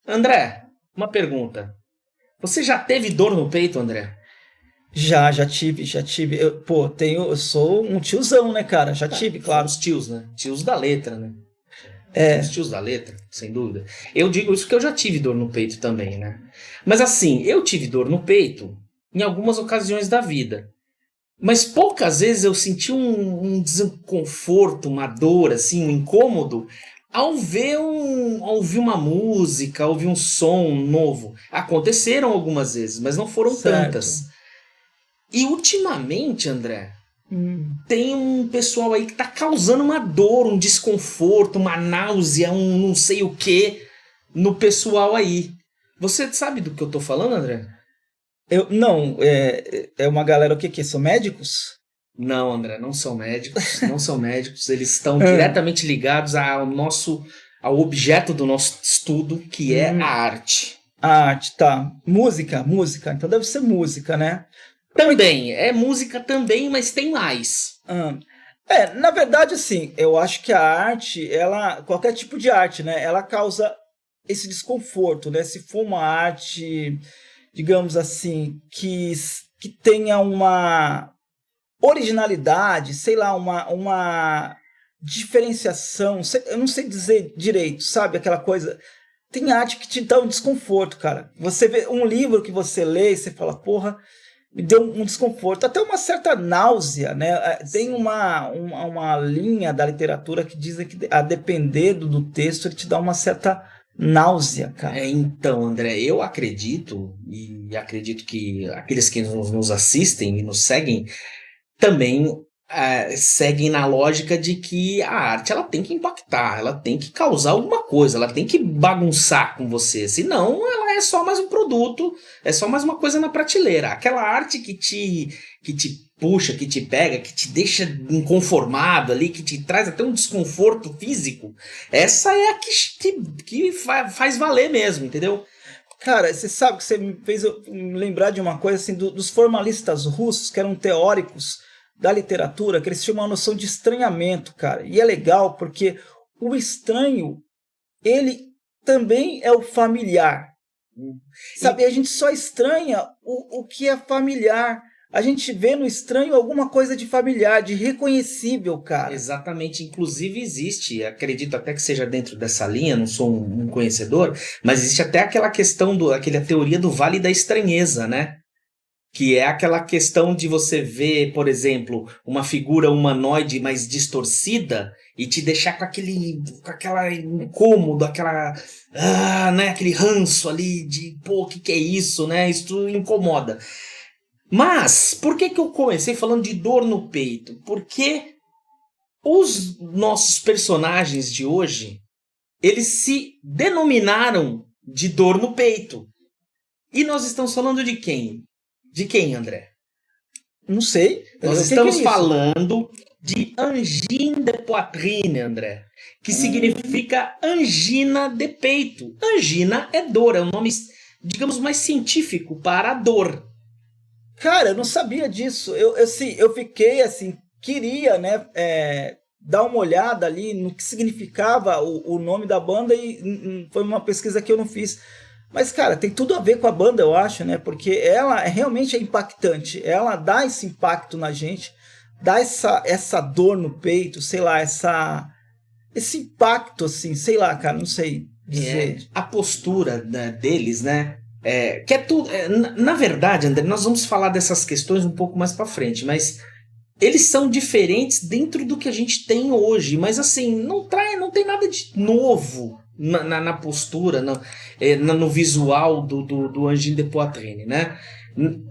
André, uma pergunta. Você já teve dor no peito, André? Já tive. Eu sou um tiozão, né, cara? Já tive, claro. Somos tios, né? Tios da letra, né? Somos É, tios da letra, sem dúvida. Eu digo isso porque eu já tive dor no peito também, né? Mas assim, eu tive dor no peito em algumas ocasiões da vida. Mas poucas vezes eu senti um desconforto, uma dor, assim, um incômodo ao ouvir uma música, ao ouvir um som novo. Aconteceram algumas vezes, mas não foram certo. tantas. E ultimamente, André, Hum. tem um pessoal aí que tá causando uma dor, um desconforto, uma náusea, um não sei o que no pessoal aí. Você sabe do que eu tô falando, André? Não, é uma galera o que que é? São médicos? Não, André, não são médicos, não são médicos, eles estão Ah, diretamente ligados ao objeto do nosso estudo, que é a hum, arte. arte, tá. Música. Então deve ser música, né? Porque, Também, é música também, mas tem mais. ah, na verdade, assim, eu acho que a arte, qualquer tipo de arte, né? Ela causa esse desconforto, né? Se for uma arte, digamos assim, que tenha uma originalidade, sei lá, uma diferenciação, eu não sei dizer direito, sabe? Aquela coisa. Tem arte que te dá um desconforto, cara. Você vê um livro que você lê e você fala, porra, me deu um desconforto, até uma certa náusea, né? Tem uma linha da literatura que diz que, a depender do texto, ele te dá uma certa náusea, cara. Então, André, eu acredito, e acredito que aqueles que nos assistem e nos seguem também seguem na lógica de que a arte ela tem que impactar, ela tem que causar alguma coisa, ela tem que bagunçar com você, senão ela é só mais um produto, é só mais uma coisa na prateleira. Aquela arte que te puxa, que te pega, que te deixa inconformado ali, que te traz até um desconforto físico, essa é a que faz valer mesmo, entendeu? Cara, você sabe que você me fez me lembrar de uma coisa assim, dos formalistas russos, que eram teóricos da literatura, que eles tinham uma noção de estranhamento, cara. E é legal porque o estranho, ele também é o familiar. E Sabe, a gente só estranha o que é familiar. A gente vê no estranho alguma coisa de familiar, de reconhecível, cara. exatamente, inclusive existe, acredito até que seja dentro dessa linha, não sou um conhecedor, mas existe até aquela questão aquela teoria do Vale da Estranheza, né? Que é aquela questão de você ver, por exemplo, uma figura humanoide mais distorcida e te deixar com aquela incômodo, né, aquele ranço ali de, pô, o que que é isso, né? Isso incomoda. Mas, por que que eu comecei falando de dor no peito? Porque os nossos personagens de hoje, eles se denominaram de dor no peito. E nós estamos falando de quem? De quem, André? Não sei. Nós O que que é estamos isso? falando de angine de poitrine, André, que Hum, significa angina de peito. Angina é dor, é um nome, digamos, mais científico para a dor. cara, eu não sabia disso. Assim, eu fiquei assim, queria, né, dar uma olhada ali no que significava o nome da banda e foi uma pesquisa que eu não fiz. Mas, cara, tem tudo a ver com a banda, eu acho, né? Porque ela realmente é impactante. Ela dá esse impacto na gente, dá essa dor no peito, sei lá, esse impacto, assim, sei lá, cara, não sei É dizer. a postura, né, deles, né? Que é tudo. Na verdade, André, nós vamos falar dessas questões um pouco mais para frente, mas eles são diferentes dentro do que a gente tem hoje, mas assim, não tem nada de novo na postura, no visual do Angine de Poitrine, né?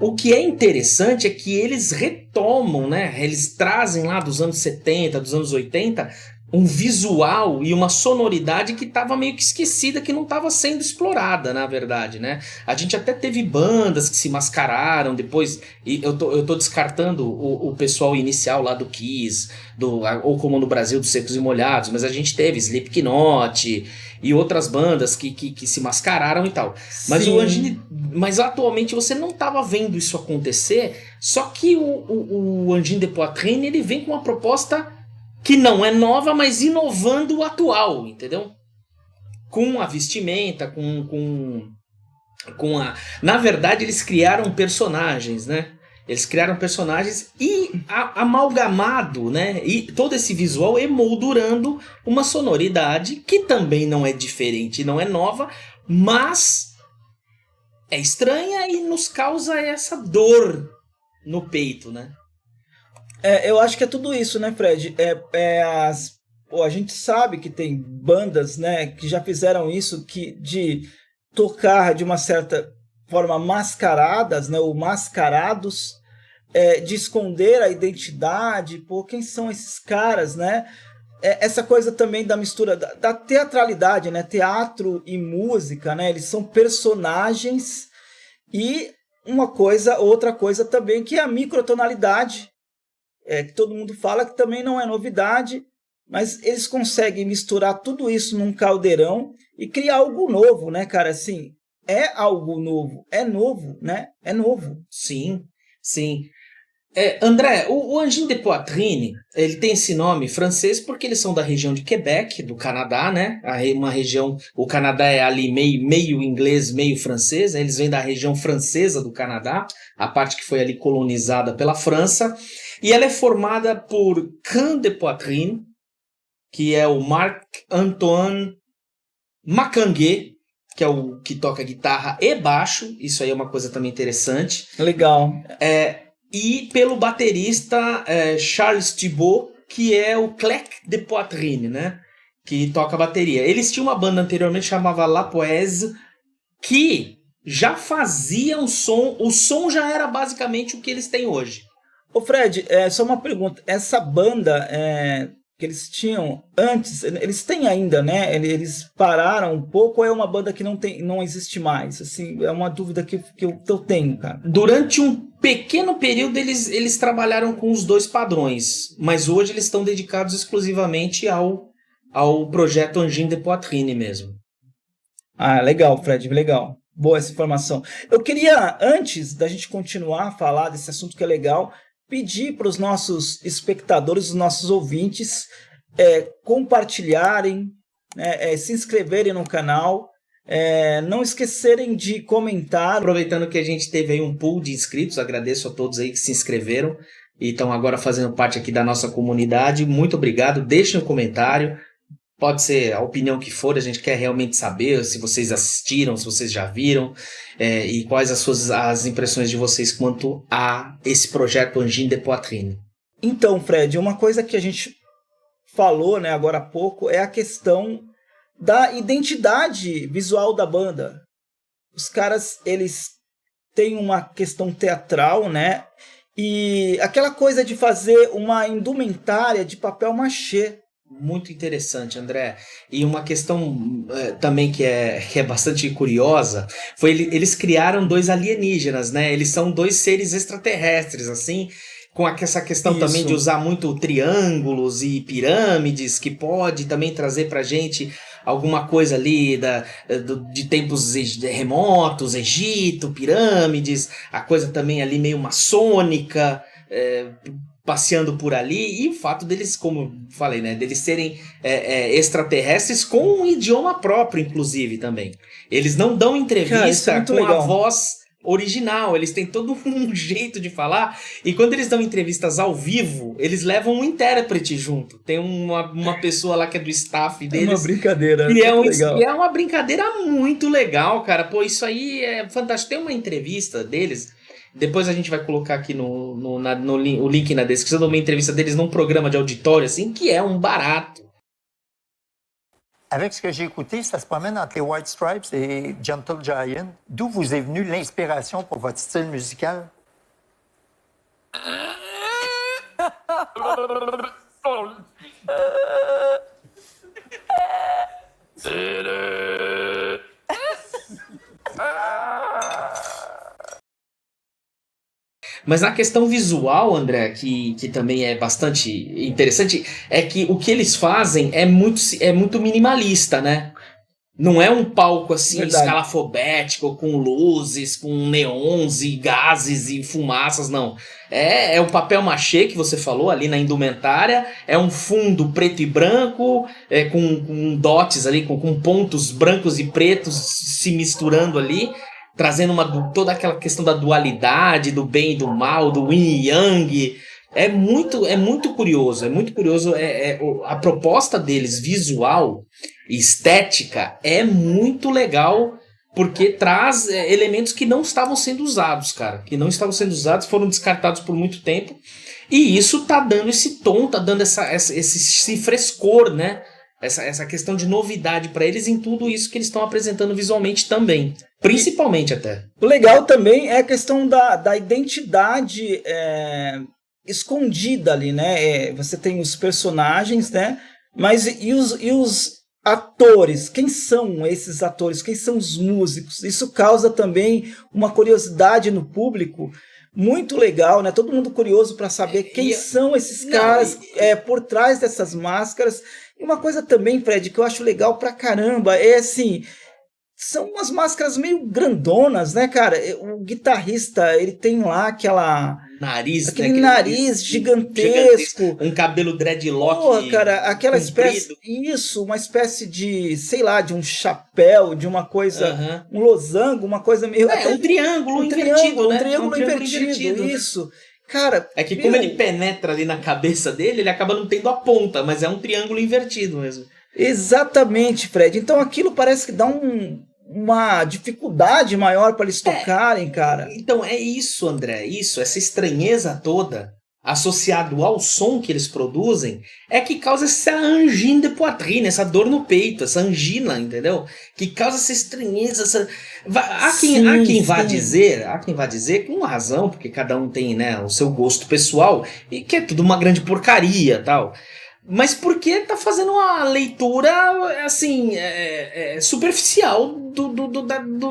O que é interessante é que eles retomam, né? Eles trazem lá dos anos 70, dos anos 80, um visual e uma sonoridade que estava meio que esquecida, que não estava sendo explorada, na verdade, né? A gente até teve bandas que se mascararam depois, e eu tô descartando o pessoal inicial lá do Kiss, ou como no Brasil, dos Secos e Molhados, mas a gente teve Slipknot e outras bandas que se mascararam e tal. Mas Sim, mas atualmente você não estava vendo isso acontecer, só que o Angine de Poitrine ele vem com uma proposta que não é nova, mas inovando o atual, entendeu? Com a vestimenta, com a... Na verdade, eles criaram personagens, né? Eles criaram personagens e amalgamado, né? E todo esse visual emoldurando uma sonoridade que também não é diferente, não é nova, mas é estranha e nos causa essa dor no peito, né? Eu acho que é tudo isso, né, Fred? A gente sabe que tem bandas, né, que já fizeram isso, de tocar de uma certa forma mascaradas, né, ou mascarados, de esconder a identidade. Pô, quem são esses caras, né? Essa coisa também da mistura da teatralidade, né? Teatro e música, né? Eles são personagens. E outra coisa também, que é a microtonalidade, que todo mundo fala, que também não é novidade, mas eles conseguem misturar tudo isso num caldeirão e criar algo novo, né, cara? Assim, é algo novo, né? É novo. Sim, sim. André, o Engin de Poitrine, ele tem esse nome francês porque eles são da região de Quebec, do Canadá, né? Uma região, o Canadá é ali meio inglês, meio francês, né? Eles vêm da região francesa do Canadá, a parte que foi ali colonizada pela França, e ela é formada por Can de Poitrine, que é o Marc-Antoine Macanguet, que é o que toca guitarra e baixo, isso aí é uma coisa também interessante. Legal. E pelo baterista Charles Thibault, que é o Clec de Poitrine, né? Que toca bateria. Eles tinham uma banda anteriormente chamava La Poèse, que já fazia um som, o som já era basicamente o que eles têm hoje. Ô Fred, só uma pergunta, essa banda que eles tinham antes, eles têm ainda, né? Eles pararam um pouco, ou é uma banda que não existe mais? Assim, é uma dúvida que eu tenho, cara. Durante um pequeno período eles trabalharam com os dois padrões, mas hoje eles estão dedicados exclusivamente ao projeto Engin de Poitrine mesmo. Ah, legal, Fred, legal. Boa essa informação. Eu queria, antes da gente continuar a falar desse assunto que é legal, pedir para os nossos espectadores, os nossos ouvintes, compartilharem, né, se inscreverem no canal, não esquecerem de comentar. Aproveitando que a gente teve aí um pool de inscritos, agradeço a todos aí que se inscreveram e estão agora fazendo parte aqui da nossa comunidade. Muito obrigado, deixem um comentário, pode ser a opinião que for, a gente quer realmente saber se vocês assistiram, se vocês já viram, e quais as impressões de vocês quanto a esse projeto Engin de Poitrine. Então, Fred, uma coisa que a gente falou, né, agora há pouco é a questão da identidade visual da banda. Os caras, eles têm uma questão teatral, né, e aquela coisa de fazer uma indumentária de papel machê. Muito interessante, André. E uma questão também que é bastante curiosa, foi eles criaram dois alienígenas, né? Eles são dois seres extraterrestres, assim, com essa questão também de usar muito triângulos e pirâmides, que pode também trazer pra gente alguma coisa ali de tempos remotos, Egito, pirâmides, a coisa também ali meio maçônica, passeando por ali, e o fato deles, como falei, né, deles serem extraterrestres com um idioma próprio, inclusive, também. Eles não dão entrevista com legal. A voz original, eles têm todo um jeito de falar, e quando eles dão entrevistas ao vivo, eles levam um intérprete junto. Tem uma pessoa lá que é do staff deles. É uma brincadeira. E é uma brincadeira muito legal, cara. Pô, isso aí é fantástico. Tem uma entrevista deles... Depois a gente vai colocar aqui o link na descrição de uma entrevista deles num programa de auditório, assim, que é um barato. Avec ce que j'ai écouté, ça se promène entre les White Stripes et Gentle Giant. D'où vous est venue l'inspiration pour votre style musical? Mas na questão visual, André, que também é bastante interessante, é que o que eles fazem é muito minimalista, né? Não é um palco assim, Verdade. escalafobético, com luzes, com neons e gases e fumaças, não. É o papel machê que você falou ali na indumentária, é um fundo preto e branco, com dots ali, com pontos brancos e pretos se misturando ali, trazendo toda aquela questão da dualidade, do bem e do mal, do yin e yang. É muito curioso, a proposta deles visual, estética, é muito legal, porque traz elementos que não estavam sendo usados, cara, que não estavam sendo usados, foram descartados por muito tempo, e isso tá dando esse tom, tá dando esse frescor, né? Essa questão de novidade para eles em tudo isso que eles estão apresentando visualmente também, principalmente até. O legal também é a questão da identidade escondida ali, né? Você tem os personagens, né? Mas e os atores? Quem são esses atores? Quem são os músicos? Isso causa também uma curiosidade no público muito legal, né? Todo mundo curioso para saber quem são esses caras por trás dessas máscaras. E uma coisa também, Fred, que eu acho legal pra caramba, é assim, são umas máscaras meio grandonas, né, cara? O guitarrista, ele tem lá aquele nariz gigantesco. Um cabelo dreadlock. Porra, cara, aquela comprido. uma espécie de, sei lá, de um chapéu, de uma coisa, um losango, uma coisa meio... um triângulo invertido, né? Um triângulo invertido, isso. Cara, é que como ele penetra ali na cabeça dele, ele acaba não tendo a ponta, mas é um triângulo invertido mesmo. Exatamente, Fred. Então aquilo parece que dá uma dificuldade maior para eles tocarem, cara. Então é isso, André, essa estranheza toda, associado ao som que eles produzem, é que causa essa angine de poitrine, essa dor no peito, essa angina, entendeu? Que causa essa estranheza, Há quem vá dizer, com razão, porque cada um tem, né, o seu gosto pessoal, e que é tudo uma grande porcaria, tal. Mas porque tá fazendo uma leitura, assim, superficial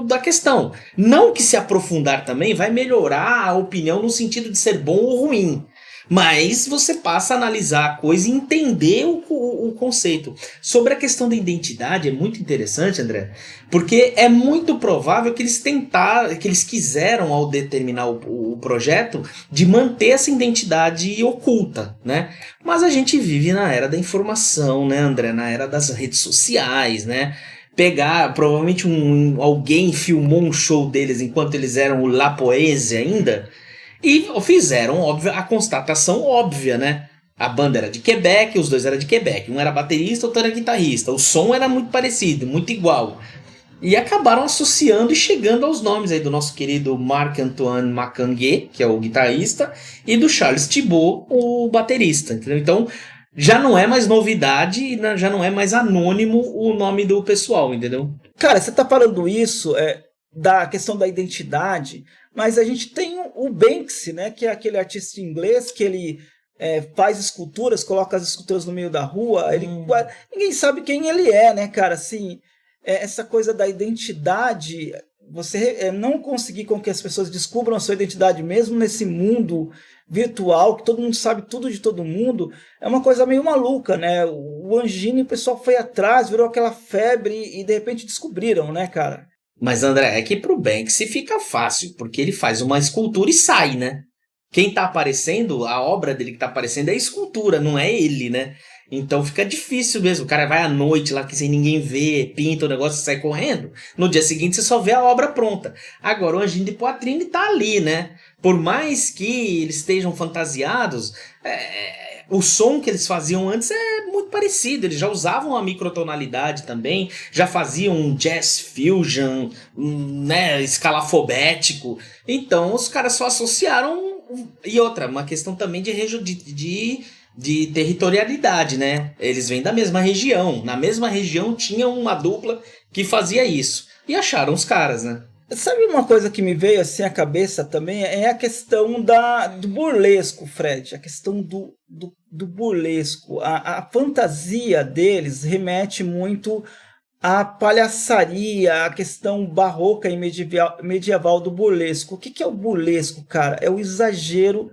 da questão. Não que se aprofundar também vai melhorar a opinião no sentido de ser bom ou ruim. Mas você passa a analisar a coisa e entender o conceito. Sobre a questão da identidade, é muito interessante, André, porque é muito provável que eles quiseram, ao determinar o projeto, de manter essa identidade oculta, né? Mas a gente vive na era da informação, né, André? Na era das redes sociais, né? Provavelmente alguém filmou um show deles enquanto eles eram o La Poesia ainda, e fizeram, óbvio, a constatação óbvia, né? A banda era de Quebec, os dois eram de Quebec. Um era baterista, outro era guitarrista. O som era muito parecido, muito igual. E acabaram associando e chegando aos nomes aí do nosso querido Marc-Antoine Macanguet, que é o guitarrista, e do Charles Thibault, o baterista. Entendeu? Então, já não é mais novidade e já não é mais anônimo o nome do pessoal, entendeu? Cara, você tá falando isso, da questão da identidade, mas a gente tem o Banksy, né, que é aquele artista inglês que ele faz esculturas, coloca as esculturas no meio da rua, ninguém sabe quem ele é, né, cara, assim, essa coisa da identidade, você não conseguir com que as pessoas descubram a sua identidade mesmo nesse mundo virtual, que todo mundo sabe tudo de todo mundo, é uma coisa meio maluca, né, o Angini, o pessoal foi atrás, virou aquela febre e de repente descobriram, né, cara. Mas, André, é que pro Banksy fica fácil, porque ele faz uma escultura e sai, né? Quem tá aparecendo, a obra dele que tá aparecendo é a escultura, não é ele, né? Então fica difícil mesmo. O cara vai à noite lá, que sem ninguém ver, pinta o negócio e sai correndo. No dia seguinte você só vê a obra pronta. Agora o Angine de Poitrine tá ali, né? Por mais que eles estejam fantasiados, o som que eles faziam antes é muito parecido. Eles já usavam a microtonalidade também, já faziam um jazz fusion, né, escalafobético. Então os caras só associaram. E outra, uma questão também de territorialidade, né? Eles vêm da mesma região. Na mesma região tinha uma dupla que fazia isso. E acharam os caras, né? Sabe uma coisa que me veio assim à cabeça também? É a questão do burlesco, Fred. A questão do burlesco. A fantasia deles remete muito à palhaçaria, à questão barroca e medieval do burlesco. O que é o burlesco, cara? É o exagero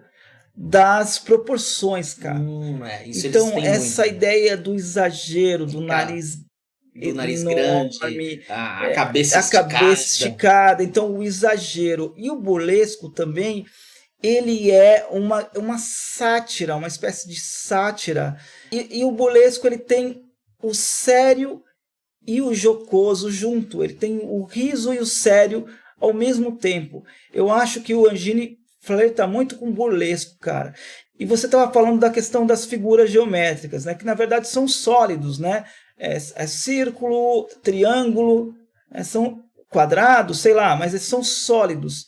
das proporções, cara. Isso então, eles têm essa muito. ideia do exagero, do nariz do nariz enorme, grande, a cabeça a cabeça esticada. esticada, então o exagero. E o burlesco também, ele é uma sátira, uma espécie de sátira. E o burlesco, ele tem o sério e o jocoso junto. Ele tem o riso e o sério ao mesmo tempo. Eu acho que o Angini flerta muito com o burlesco, cara. E você estava falando da questão das figuras geométricas, né? Que na verdade são sólidos, né? É círculo, triângulo, são quadrados, sei lá, mas eles são sólidos.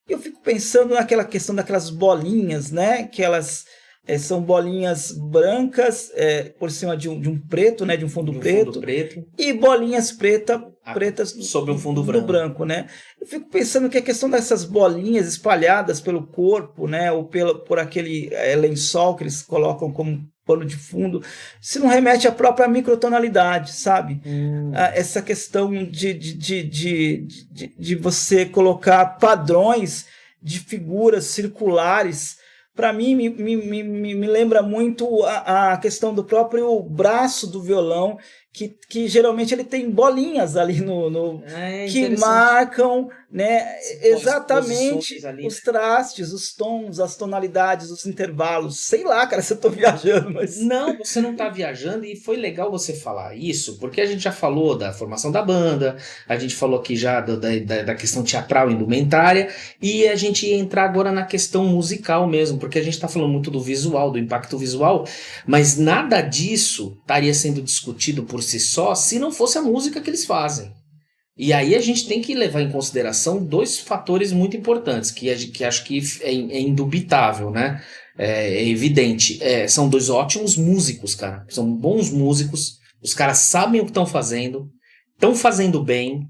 E eu fico pensando naquela questão daquelas bolinhas, né? Que elas são bolinhas brancas por cima de um preto, né? De um fundo preto. E bolinhas pretas sobre um fundo no branco, né? Eu fico pensando que a questão dessas bolinhas espalhadas pelo corpo, né? Ou por aquele lençol que eles colocam como pano de fundo, se não remete à própria microtonalidade, sabe? Essa questão de você colocar padrões de figuras circulares, para mim, me lembra muito a questão do próprio braço do violão, que geralmente ele tem bolinhas ali que marcam, né, exatamente os trastes, os tons, as tonalidades, os intervalos. Sei lá, cara, se eu tô viajando, mas... Não, você não tá viajando, e foi legal você falar isso, porque a gente já falou da formação da banda, a gente falou aqui já da questão teatral, indumentária, e a gente ia entrar agora na questão musical mesmo, porque a gente tá falando muito do visual, do impacto visual, mas nada disso estaria sendo discutido por si só se não fosse a música que eles fazem. E aí a gente tem que levar em consideração dois fatores muito importantes, que acho que é indubitável, né? É evidente. São dois ótimos músicos, cara. São bons músicos, os caras sabem o que estão fazendo bem.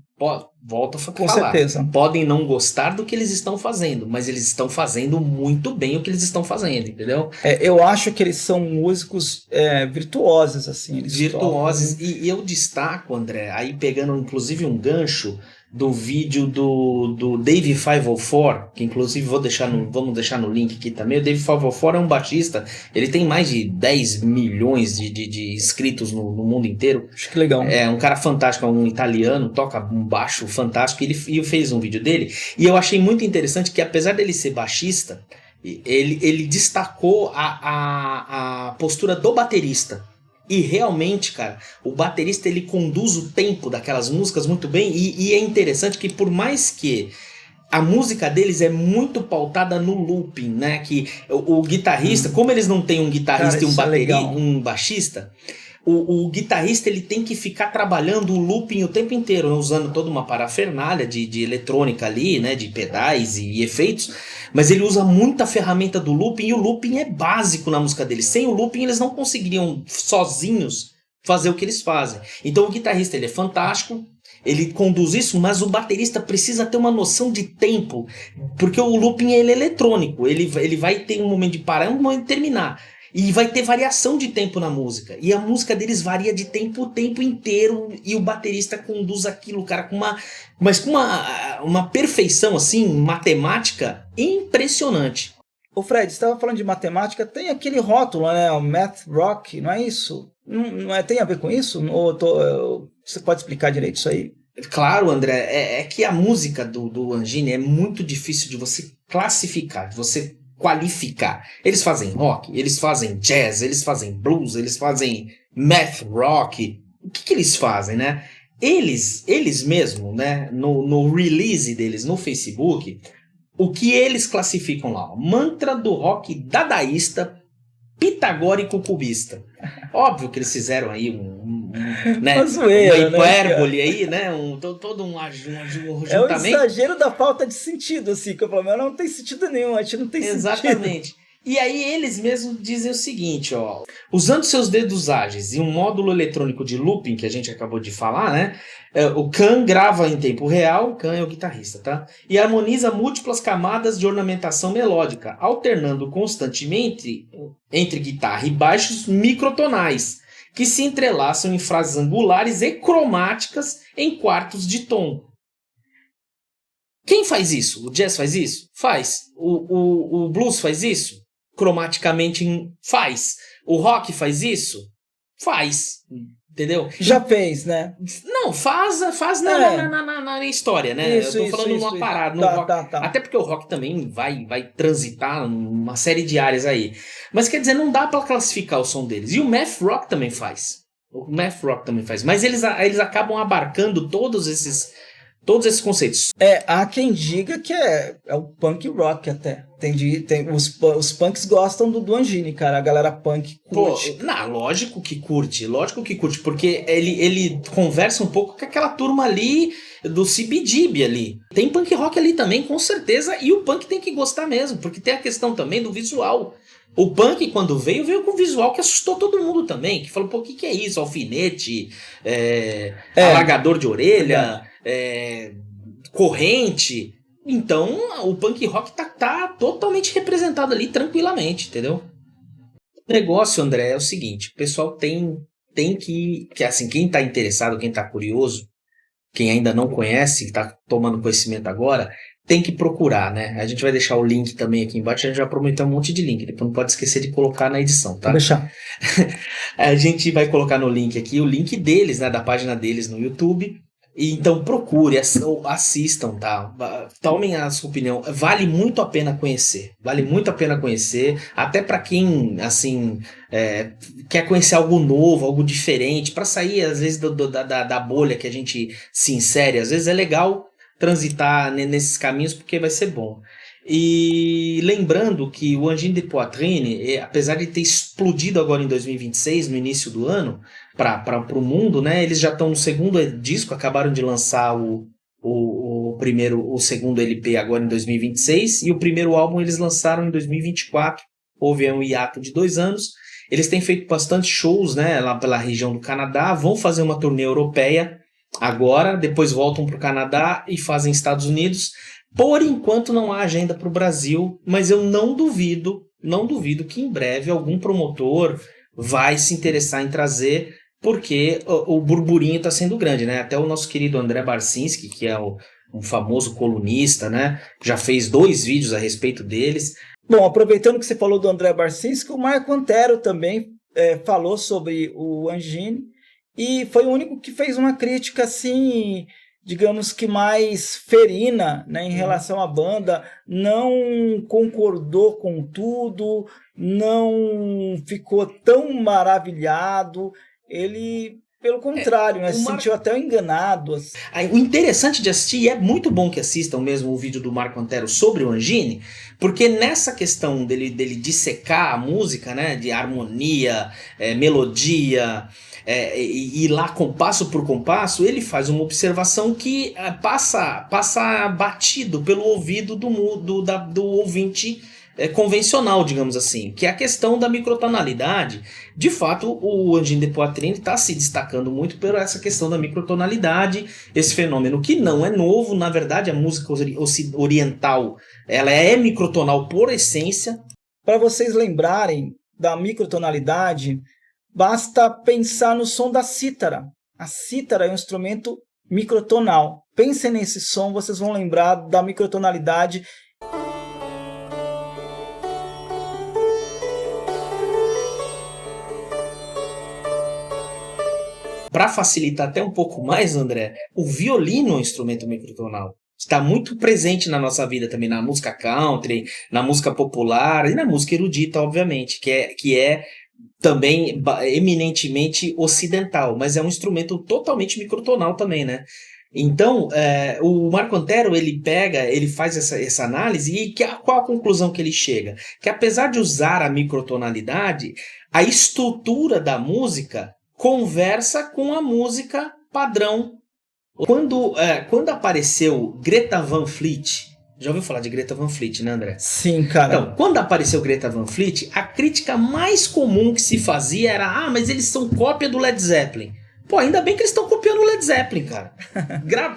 Volto a falar. Com certeza. Podem não gostar do que eles estão fazendo, mas eles estão fazendo muito bem o que eles estão fazendo, entendeu? Eu acho que eles são músicos virtuosos, assim. Virtuosos. E eu destaco, André, aí pegando inclusive um gancho do vídeo do Dave 504, que inclusive vamos deixar no link aqui também. O Dave 504 é um baixista, ele tem mais de 10 milhões de inscritos no mundo inteiro. Acho que legal. É um cara fantástico, é um italiano, toca um baixo fantástico, e ele fez um vídeo dele, e eu achei muito interessante que, apesar dele ser baixista, ele destacou a postura do baterista. E realmente, cara, o baterista ele conduz o tempo daquelas músicas muito bem, e é interessante que, por mais que a música deles é muito pautada no looping, né? Que o guitarrista, como eles não têm um guitarrista, cara, e um baixista, o guitarrista ele tem que ficar trabalhando o looping o tempo inteiro, né? Usando toda uma parafernália de eletrônica ali, né? De pedais e efeitos, mas ele usa muita ferramenta do looping, e o looping é básico na música deles. Sem o looping eles não conseguiriam sozinhos fazer o que eles fazem. Então o guitarrista ele é fantástico, ele conduz isso, mas o baterista precisa ter uma noção de tempo, porque o looping ele é eletrônico, ele vai ter um momento de parar e um momento de terminar. E vai ter variação de tempo na música. E a música deles varia de tempo o tempo inteiro. E o baterista conduz aquilo, cara, com uma perfeição, assim, matemática impressionante. Ô Fred, você estava falando de matemática, tem aquele rótulo, né? O math rock, não é isso? Não tem a ver com isso? Você pode explicar direito isso aí? Claro, André. É que a música do Angini é muito difícil de você classificar, de você qualificar. Eles fazem rock, eles fazem jazz, eles fazem blues, eles fazem math rock. O que eles fazem, né? Eles mesmo, né, no release deles no Facebook, o que eles classificam lá? Mantra do rock dadaísta, pitagórico cubista. Óbvio que eles fizeram aí né, uma hipérbole, né? Aí, né? Todo um juntamento. É o exagero da falta de sentido, assim, que eu falo, mas não tem sentido nenhum, a gente não tem sentido. Exatamente. E aí eles mesmos dizem o seguinte, ó, usando seus dedos ágeis e um módulo eletrônico de looping, que a gente acabou de falar, né? O Khan grava em tempo real, o Khan é o guitarrista, tá? E harmoniza múltiplas camadas de ornamentação melódica, alternando constantemente entre guitarra e baixos microtonais, que se entrelaçam em frases angulares e cromáticas em quartos de tom. Quem faz isso? O jazz faz isso? Faz. O blues faz isso? Cromaticamente faz. O rock faz isso? Faz. entendeu? Já fez, né? Não, faz na história, né? Isso, eu tô falando numa parada, no rock. Tá. Até porque o rock também vai transitar numa série de áreas aí. Mas quer dizer, não dá pra classificar o som deles. E o math rock também faz. Mas eles acabam abarcando todos esses conceitos. Há quem diga que é o punk rock até. Os punks gostam do Angini, cara. A galera punk curte. Pô, lógico que curte, porque ele conversa um pouco com aquela turma ali do CBGB ali. Tem punk rock ali também, com certeza, e o punk tem que gostar mesmo, porque tem a questão também do visual. O punk, quando veio com um visual que assustou todo mundo também, que falou, pô, o que é isso? Alfinete, alargador de orelha, corrente. Então, o punk rock tá totalmente representado ali, tranquilamente, entendeu? O negócio, André, é o seguinte, o pessoal tem que assim, quem tá interessado, quem tá curioso, quem ainda não conhece, que tá tomando conhecimento agora, tem que procurar, né? A gente vai deixar o link também aqui embaixo, a gente já prometeu um monte de link, depois não pode esquecer de colocar na edição, tá? Vou deixar. A gente vai colocar no link aqui o link deles, né, da página deles no YouTube. E então procure, assistam, tá? Tomem a sua opinião. Vale muito a pena conhecer. Até para quem, assim, quer conhecer algo novo, algo diferente, para sair, às vezes, da bolha que a gente se insere. Às vezes é legal transitar nesses caminhos, porque vai ser bom. E lembrando que o Engine de Poitrine, apesar de ter explodido agora em 2026, no início do ano, para o mundo, né? Eles já estão no segundo disco, acabaram de lançar o segundo LP agora em 2026, e o primeiro álbum eles lançaram em 2024, houve um hiato de 2 anos. Eles têm feito bastante shows, né, lá pela região do Canadá, vão fazer uma turnê europeia agora, depois voltam para o Canadá e fazem Estados Unidos. Por enquanto não há agenda para o Brasil, mas eu não duvido que em breve algum promotor vai se interessar em trazer, porque o burburinho está sendo grande, né? Até o nosso querido André Barcinski, que é um famoso colunista, né? Já fez 2 vídeos a respeito deles. Bom, aproveitando que você falou do André Barcinski, o Marco Antero também falou sobre o Engine e foi o único que fez uma crítica assim, digamos que mais ferina, né, em relação à banda, não concordou com tudo, não ficou tão maravilhado, ele, pelo contrário, né, se sentiu até enganado. Assim. O interessante de assistir, e é muito bom que assistam mesmo o vídeo do Marco Antero sobre o Engine, porque nessa questão dele dissecar a música, né, de harmonia, melodia, e ir lá compasso por compasso, ele faz uma observação que passa batido pelo ouvido do ouvinte convencional, digamos assim, que é a questão da microtonalidade. De fato, o Engine de Poitrine está se destacando muito por essa questão da microtonalidade, esse fenômeno que não é novo, na verdade a música oriental ela é microtonal por essência. Para vocês lembrarem da microtonalidade, basta pensar no som da cítara. A cítara é um instrumento microtonal. Pensem nesse som, vocês vão lembrar da microtonalidade. Para facilitar até um pouco mais, André, o violino é um instrumento microtonal. Está muito presente na nossa vida também, na música country, na música popular e na música erudita, obviamente, que é também eminentemente ocidental, mas é um instrumento totalmente microtonal também, né? Então, o Marco Antero, ele faz essa análise e qual a conclusão que ele chega? Que apesar de usar a microtonalidade, a estrutura da música conversa com a música padrão. Quando apareceu Greta Van Fleet, já ouviu falar de Greta Van Fleet, né, André? Sim, cara. Então, quando apareceu Greta Van Fleet, a crítica mais comum que se fazia era: mas eles são cópia do Led Zeppelin. Pô, ainda bem que eles estão copiando o Led Zeppelin, cara.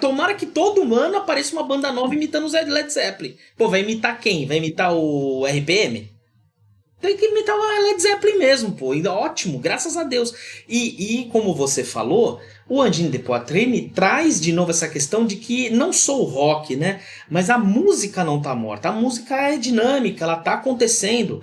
Tomara que todo ano apareça uma banda nova imitando os Led Zeppelin. Pô, vai imitar quem? Vai imitar o RPM? Tem que imitar o Led Zeppelin mesmo, pô. E ótimo, graças a Deus. E como você falou, o Engine de Poitrine traz de novo essa questão de que não só o rock, né? Mas a música não tá morta. A música é dinâmica, ela tá acontecendo.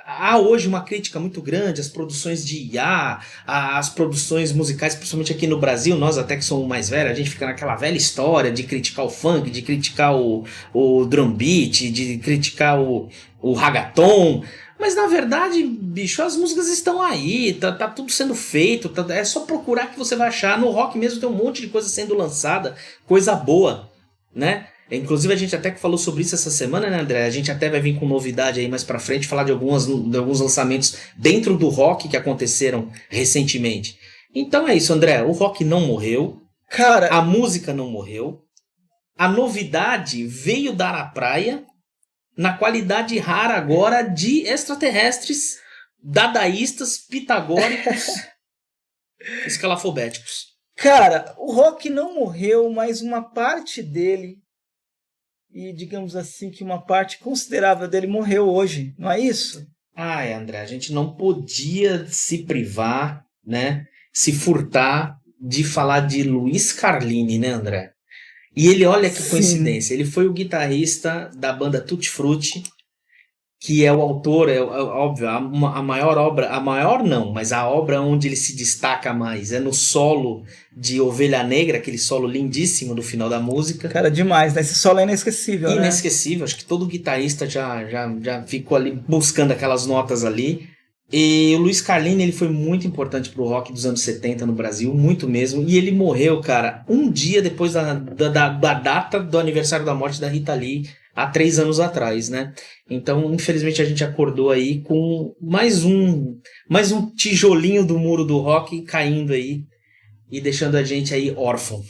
há hoje uma crítica muito grande às produções de IA, às produções musicais, principalmente aqui no Brasil. Nós até que somos mais velhos, a gente fica naquela velha história de criticar o funk, de criticar o drum beat, de criticar o reggaeton. Mas na verdade, bicho, as músicas estão aí, tá tudo sendo feito, é só procurar que você vai achar. No rock mesmo tem um monte de coisa sendo lançada, coisa boa, né? Inclusive a gente até que falou sobre isso essa semana, né, André? A gente até vai vir com novidade aí mais pra frente, falar de alguns lançamentos dentro do rock que aconteceram recentemente. Então é isso, André, o rock não morreu, Cara, a música não morreu, a novidade veio dar a praia, na qualidade rara agora de extraterrestres, dadaístas, pitagóricos, escalafobéticos. cara, o rock não morreu, mas uma parte dele, e digamos assim que uma parte considerável dele morreu hoje, não é isso? Ai, André, a gente não podia se privar, né, se furtar de falar de Luiz Carlini, né, André? E ele, olha que Sim. coincidência, ele foi o guitarrista da banda Tutti Frutti, que é o autor, óbvio, a maior obra, a maior não, mas a obra onde ele se destaca mais é no solo de Ovelha Negra, aquele solo lindíssimo do final da música. Cara, demais, né? Esse solo é inesquecível, né? Inesquecível, acho que todo guitarrista já ficou ali buscando aquelas notas ali. E o Luiz Carlini, ele foi muito importante pro rock dos anos 70 no Brasil, muito mesmo. E ele morreu, cara, um dia depois da data do aniversário da morte da Rita Lee, há 3 anos atrás, né? Então, infelizmente, a gente acordou aí com mais um tijolinho do muro do rock caindo aí e deixando a gente aí órfão.